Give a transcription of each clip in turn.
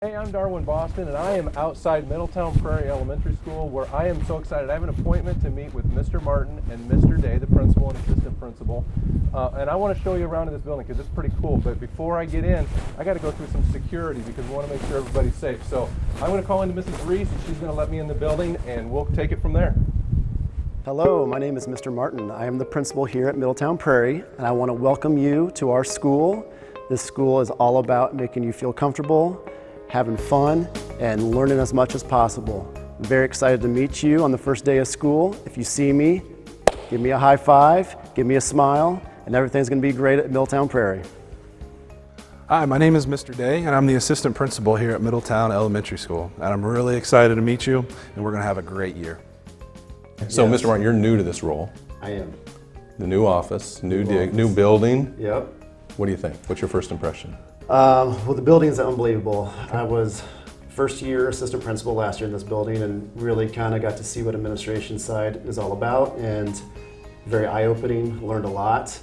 Hey, I'm Darwin Boston, and I am outside Middletown Prairie Elementary School, where I am so excited. I have an appointment to meet with Mr. Martin and Mr. Day, the principal and assistant principal, and I want to show you around in this building because it's pretty cool. But before I get in, I got to go through some security because we want to make sure everybody's safe. So I'm going to call into Mrs. Reese, and she's going to let me in the building, and we'll take it from there. Hello, my name is Mr. Martin. I am the principal here at Middletown Prairie, and I want to welcome you to our school. This school is all about making you feel comfortable, having fun, and learning as much as possible. I'm very excited to meet you on the first day of school. If you see me, give me a high five, give me a smile, and everything's going to be great at Middletown Prairie. Hi, my name is Mr. Day, and I'm the assistant principal here at Middletown Elementary School. And I'm really excited to meet you, and we're going to have a great year. So, Yes. Mr. Martin, you're new to this role. I am. The new office, new office. building. Yep. What do you think? What's your first impression? Well, the building is unbelievable. I was first year assistant principal last year in this building and really kind of got to see what administration side is all about, and very eye-opening, learned a lot.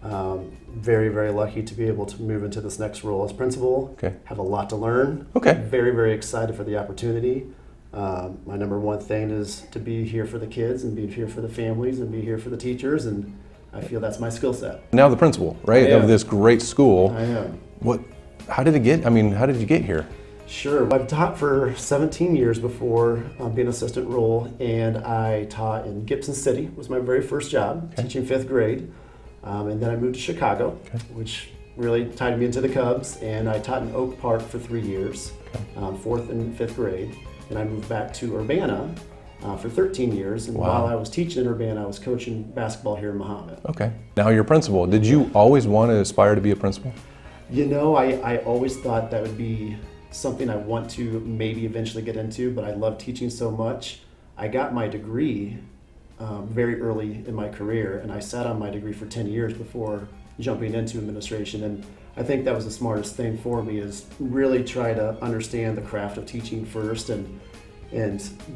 Very, very lucky to be able to move into this next role as principal. Okay. Have a lot to learn. Okay. Very, very excited for the opportunity. My number one thing is to be here for the kids and be here for the families and be here for the teachers, and I feel that's my skill set. Now the principal, right, I am. of this great school. I am. How did you get here? Sure. I've taught for 17 years before being assistant role, and I taught in Gibson City. Was my very first job, teaching 5th grade. And then I moved to Chicago, which really tied me into the Cubs, and I taught in Oak Park for 3 years, 4th and 5th grade. And I moved back to Urbana for 13 years, and while I was teaching in Urbana, I was coaching basketball here in Mahomet. Okay. Now you're principal. Did you always want to aspire to be a principal? You know, I always thought that would be something I want to maybe eventually get into, but I love teaching so much. I got my degree very early in my career, and I sat on my degree for 10 years before jumping into administration. And I think that was the smartest thing for me, is really try to understand the craft of teaching first and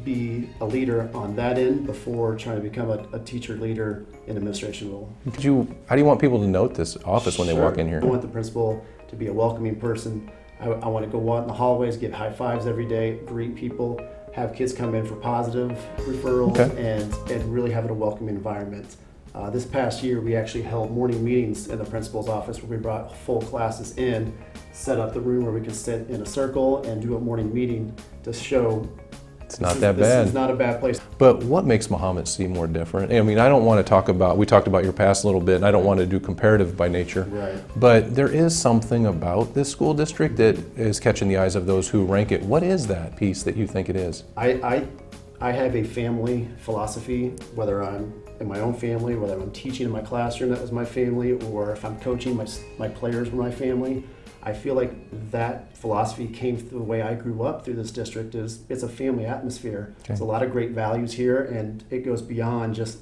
be a leader on that end before trying to become a teacher leader in administration role. How do you want people to note this office when they walk in here? I want the principal to be a welcoming person. I want to go out in the hallways, give high fives every day, greet people, have kids come in for positive referrals, and really have it a welcoming environment. This past year, we actually held morning meetings in the principal's office where we brought full classes in, set up the room where we could sit in a circle and do a morning meeting to show It's not that bad. This is not a bad place. But what makes Mahomet-Seymour different? I mean, I don't want to talk about, we talked about your past a little bit, and I don't want to do comparative by nature. Right. But there is something about this school district that is catching the eyes of those who rank it. What is that piece that you think it is? I have a family philosophy, whether I'm in my own family, whether I'm teaching in my classroom, that was my family, or if I'm coaching, my players were my family. I feel like that philosophy came through the way I grew up through this district. It's a family atmosphere. There's a lot of great values here, and it goes beyond just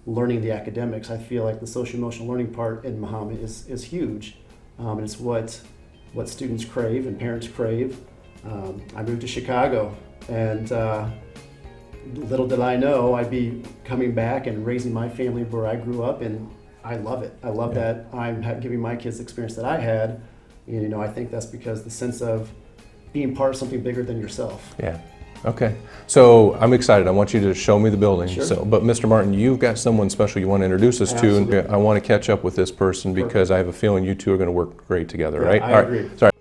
learning the academics. I feel like the social emotional learning part in Mahomet is huge, and it's what students crave and parents crave. I moved to Chicago, and little did I know I'd be coming back and raising my family where I grew up, and I love it. I love that I'm giving my kids the experience that I had. And, you know, I think that's because the sense of being part of something bigger than yourself. Yeah. Okay. So I'm excited. I want you to show me the building. Sure. So, but Mr. Martin, you've got someone special you want to introduce us to, and Absolutely. I want to catch up with this person because I have a feeling you two are going to work great together, right? I All right. agree. Sorry.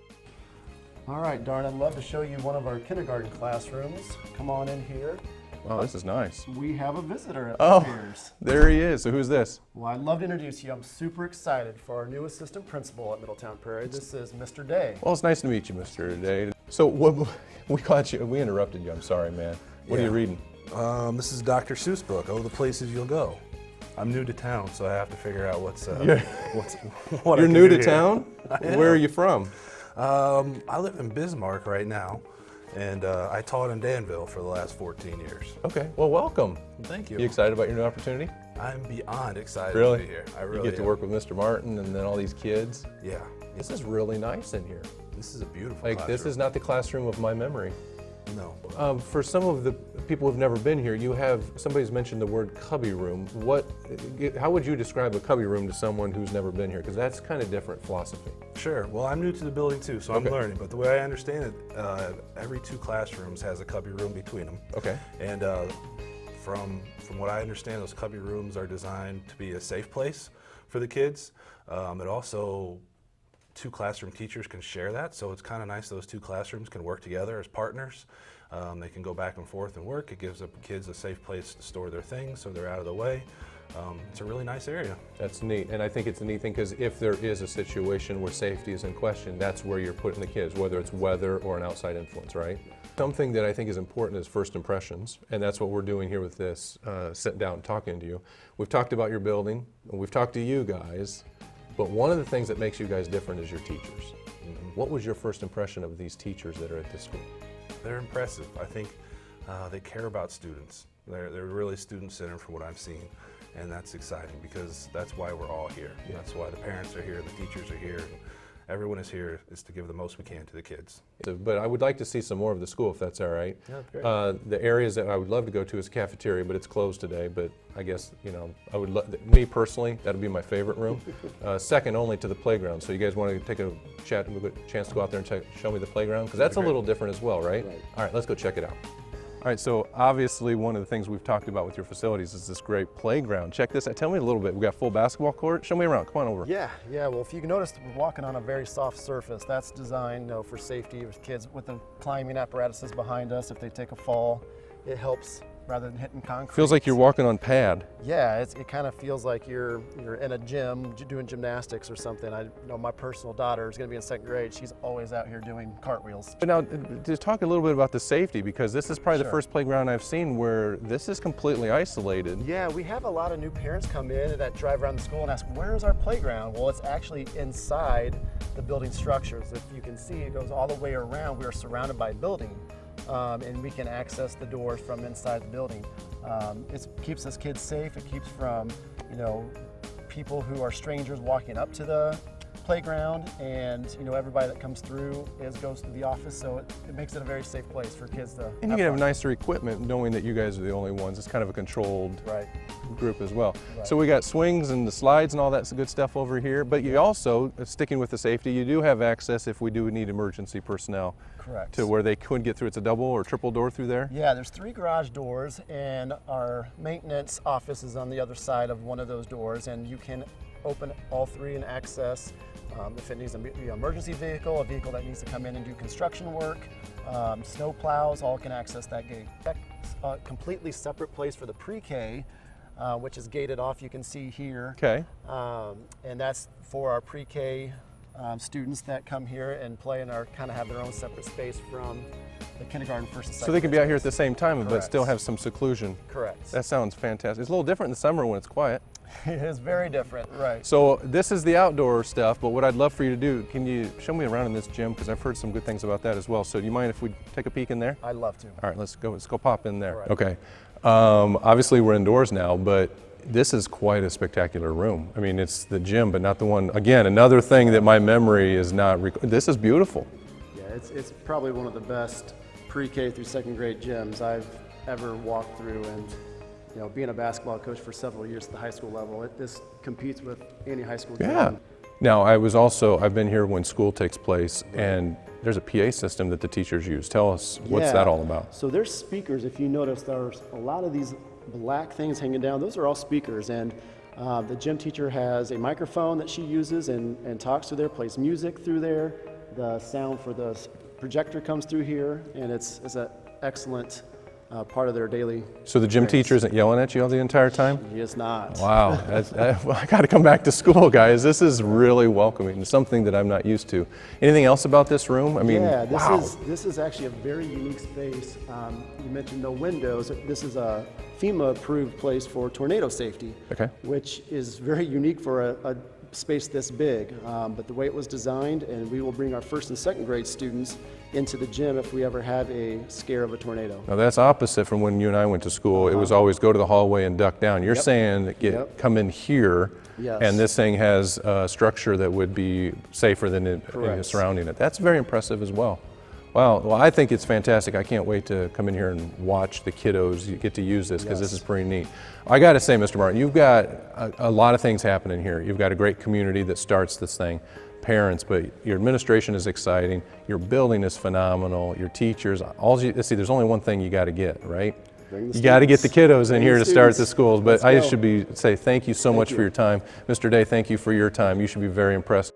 All right, Darn, I'd love to show you one of our kindergarten classrooms. Come on in here. Wow, this is nice. We have a visitor at Oh. upstairs. There he is. So who's this? Well, I'd love to introduce you. I'm super excited for our new assistant principal at Middletown Prairie. This is Mr. Day. Well, it's nice to meet you, Mr. Day. So what, we caught you. We interrupted you. I'm sorry, man. What are you reading? This is Dr. Seuss' book, Oh, the Places You'll Go. I'm new to town, so I have to figure out what You're I can new do to here. town? I am. Where are you from? I live in Bismarck right now, and I taught in Danville for the last 14 years. Okay. Well, welcome. Thank you. You excited about your new opportunity? I'm beyond excited Really? to be here. I You really get to am. work with Mr. Martin and then all these kids. Yeah. This is really nice in here. This is a beautiful Like, this classroom. is not the classroom of my memory. No. For some of the people who've never been here, somebody's mentioned the word cubby room. How would you describe a cubby room to someone who's never been here? Because that's kind of different philosophy. Sure. Well, I'm new to the building too, so Okay. I'm learning. But the way I understand it, every 2 classrooms has a cubby room between them. Okay. And from what I understand, those cubby rooms are designed to be a safe place for the kids. It also 2 classroom teachers can share that, so it's kind of nice those 2 classrooms can work together as partners. They can go back and forth and work. It gives the kids a safe place to store their things so they're out of the way. It's a really nice area. That's neat, and I think it's a neat thing because if there is a situation where safety is in question, that's where you're putting the kids, whether it's weather or an outside influence, right? Something that I think is important is first impressions, and that's what we're doing here with this, sitting down and talking to you. We've talked about your building, and we've talked to you guys, but one of the things that makes you guys different is your teachers. What was your first impression of these teachers that are at this school? They're impressive. I think they care about students. They're really student-centered from what I've seen, and that's exciting because that's why we're all here. Yeah. That's why the parents are here, the teachers are here, and everyone is here is to give the most we can to the kids. But I would like to see some more of the school if that's all right. Yeah, great. The areas that I would love to go to is cafeteria, but it's closed today. But I guess, I would me personally, that would be my favorite room. Second only to the playground. So you guys want to take a chance to go out there and show me the playground? Because that's a little different as well, right? All right, let's go check it out. All right, so obviously one of the things we've talked about with your facilities is this great playground. Check this out. Tell me a little bit. We got full basketball court. Show me around. Come on over. Yeah. Well, if you can notice, we're walking on a very soft surface. That's designed, for safety with kids with the climbing apparatuses behind us. If they take a fall, it helps rather than hitting concrete. Feels like you're walking on pad. Yeah, it kind of feels like you're in a gym doing gymnastics or something. I know my personal daughter is going to be in 2nd grade. She's always out here doing cartwheels. But now, just talk a little bit about the safety, because this is probably the Sure. first playground I've seen where this is completely isolated. Yeah, we have a lot of new parents come in that drive around the school and ask, where's our playground? Well, it's actually inside the building structures. If you can see, it goes all the way around. We are surrounded by building. And we can access the doors from inside the building. It keeps us kids safe. It keeps from, people who are strangers walking up to the playground, and everybody that comes through goes to the office, so it makes it a very safe place for kids to. And you can have nicer equipment knowing that you guys are the only ones. It's kind of a controlled group as well. Right. So we got swings and the slides and all that good stuff over here, but you also, sticking with the safety, you do have access if we do need emergency personnel. Correct. To where they could get through. It's a double or triple door through there? Yeah, there's 3 garage doors, and our maintenance office is on the other side of one of those doors, and you can open all 3 and access if it needs to be an emergency vehicle, a vehicle that needs to come in and do construction work, snow plows, all can access that gate. That's a completely separate place for the pre-K, which is gated off, you can see here. Okay. And that's for our pre-K students that come here and play and kind of have their own separate space from the kindergarten, 1st and 2nd. So they can be out here at the same time, but Correct. still have some seclusion. Correct. That sounds fantastic. It's a little different in the summer when it's quiet. It is very different, right. So this is the outdoor stuff, but what I'd love for you to do, can you show me around in this gym? Because I've heard some good things about that as well. So do you mind if we take a peek in there? I'd love to. All right, let's go pop in there. All right. Okay. Obviously we're indoors now, but this is quite a spectacular room. I mean, it's the gym, but not the one, again, another thing that my memory is not, this is beautiful. Yeah, it's probably one of the best pre-K through 2nd grade gyms I've ever walked through, and being a basketball coach for several years at the high school level, this competes with any high school gym. Yeah. Now, I've been here when school takes place, and there's a PA system that the teachers use. Tell us, what's that all about? So there's speakers. If you notice, there's a lot of these black things hanging down. Those are all speakers, and the gym teacher has a microphone that she uses and talks through there, plays music through there. The sound for the projector comes through here, and it's an excellent part of their daily. So the gym teacher isn't yelling at you all the entire time? He is not. Wow, well, I got to come back to school, guys. This is really welcoming, something that I'm not used to. Anything else about this room? I mean, yeah, wow. This is actually a very unique space. You mentioned no windows. This is a FEMA-approved place for tornado safety, Okay. which is very unique for a space this big. But the way it was designed, and we will bring our 1st and 2nd grade students into the gym if we ever have a scare of a tornado. Now that's opposite from when you and I went to school. It was always go to the hallway and duck down. You're saying that come in here, Yes. and this thing has a structure that would be safer than Correct. surrounding it. That's very impressive as well. Wow, well, I think it's fantastic. I can't wait to come in here and watch the kiddos get to use this, because this is pretty neat. I got to say, Mr. Martin, you've got a lot of things happening here. You've got a great community that starts this thing, parents, but your administration is exciting, your building is phenomenal, your teachers, see, there's only one thing you got to get, right? You got to get the kiddos in here to start the schools, but I should say thank you so much for your time. Mr. Day, thank you for your time. You should be very impressed.